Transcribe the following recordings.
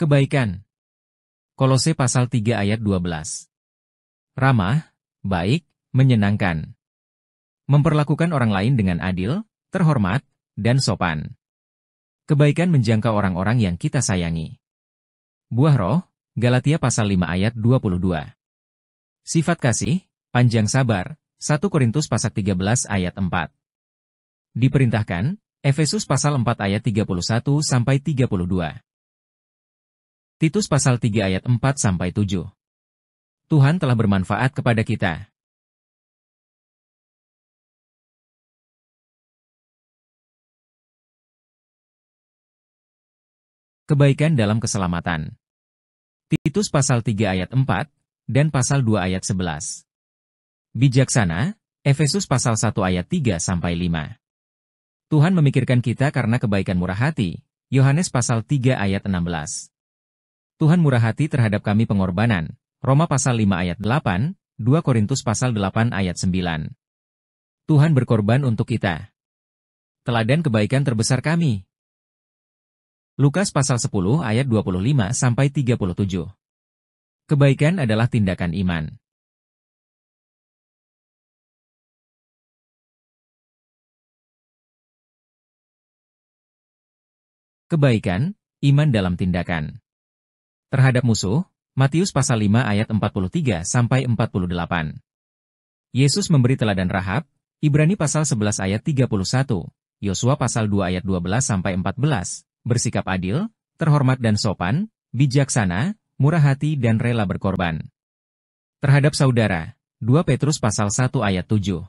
Kebaikan. Kolose pasal 3 ayat 12. Ramah, baik, menyenangkan. Memperlakukan orang lain dengan adil, terhormat, dan sopan. Kebaikan menjangkau orang-orang yang kita sayangi. Buah roh, Galatia pasal 5 ayat 22. Sifat kasih, panjang sabar, 1 Korintus pasal 13 ayat 4. Diperintahkan, Efesus pasal 4 ayat 31-32. Titus pasal 3 ayat 4-7. Tuhan telah bermanfaat kepada kita. Kebaikan dalam keselamatan. Titus pasal 3 ayat 4, dan pasal 2 ayat 11. Bijaksana, Efesus pasal 1 ayat 3-5. Tuhan memikirkan kita karena kebaikan murah hati, Yohanes pasal 3 ayat 16. Tuhan murah hati terhadap kami pengorbanan, Roma pasal 5 ayat 8, 2 Korintus pasal 8 ayat 9. Tuhan berkorban untuk kita. Teladan kebaikan terbesar kami. Lukas pasal 10 ayat 25-37. Kebaikan adalah tindakan iman. Kebaikan, iman dalam tindakan. Terhadap musuh, Matius pasal 5 ayat 43-48. Yesus memberi teladan Rahab, Ibrani pasal 11 ayat 31, Yosua pasal 2 ayat 12-14, bersikap adil, terhormat dan sopan, bijaksana, murah hati dan rela berkorban. Terhadap saudara, 2 Petrus pasal 1 ayat 7.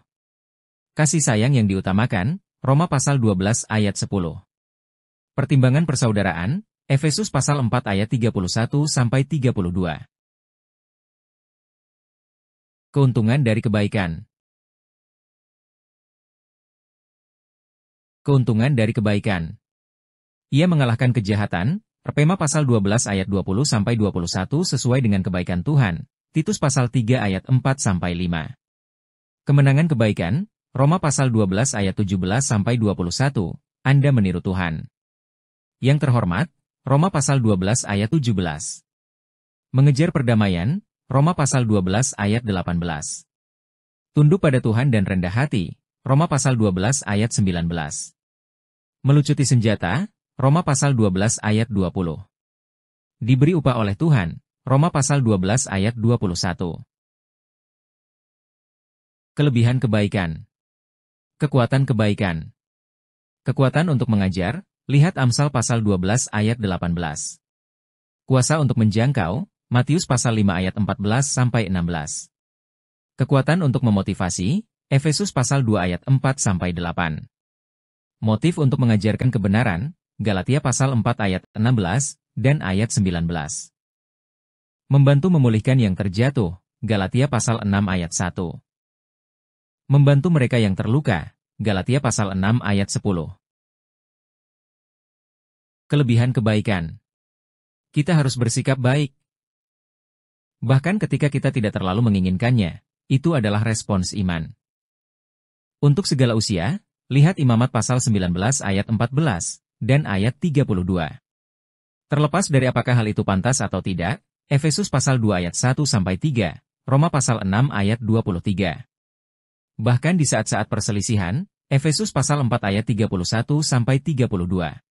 Kasih sayang yang diutamakan, Roma pasal 12 ayat 10. Pertimbangan persaudaraan, Efesus pasal 4 ayat 31-32. Keuntungan dari kebaikan. Keuntungan dari kebaikan. Ia mengalahkan kejahatan, Rema pasal 12 ayat 20-21 sesuai dengan kebaikan Tuhan, Titus pasal 3 ayat 4-5. Kemenangan kebaikan, Roma pasal 12 ayat 17-21, Anda meniru Tuhan. Yang terhormat, Roma pasal 12 ayat 17. Mengejar perdamaian, Roma pasal 12 ayat 18. Tunduk pada Tuhan dan rendah hati, Roma pasal 12 ayat 19. Melucuti senjata, Roma pasal 12 ayat 20. Diberi upah oleh Tuhan, Roma pasal 12 ayat 21. Kelebihan kebaikan. Kekuatan kebaikan. Kekuatan untuk mengajar, lihat Amsal pasal 12 ayat 18. Kuasa untuk menjangkau, Matius pasal 5 ayat 14-16. Kekuatan untuk memotivasi, Efesus pasal 2 ayat 4-8. Motif untuk mengajarkan kebenaran, Galatia pasal 4 ayat 16 dan ayat 19. Membantu memulihkan yang terjatuh, Galatia pasal 6 ayat 1. Membantu mereka yang terluka, Galatia pasal 6 ayat 10. Kelebihan kebaikan. Kita harus bersikap baik. Bahkan ketika kita tidak terlalu menginginkannya, itu adalah respons iman. Untuk segala usia, lihat Imamat pasal 19 ayat 14 dan ayat 32. Terlepas dari apakah hal itu pantas atau tidak, Efesus pasal 2 ayat 1-3, Roma pasal 6 ayat 23. Bahkan di saat-saat perselisihan, Efesus pasal 4 ayat 31-32.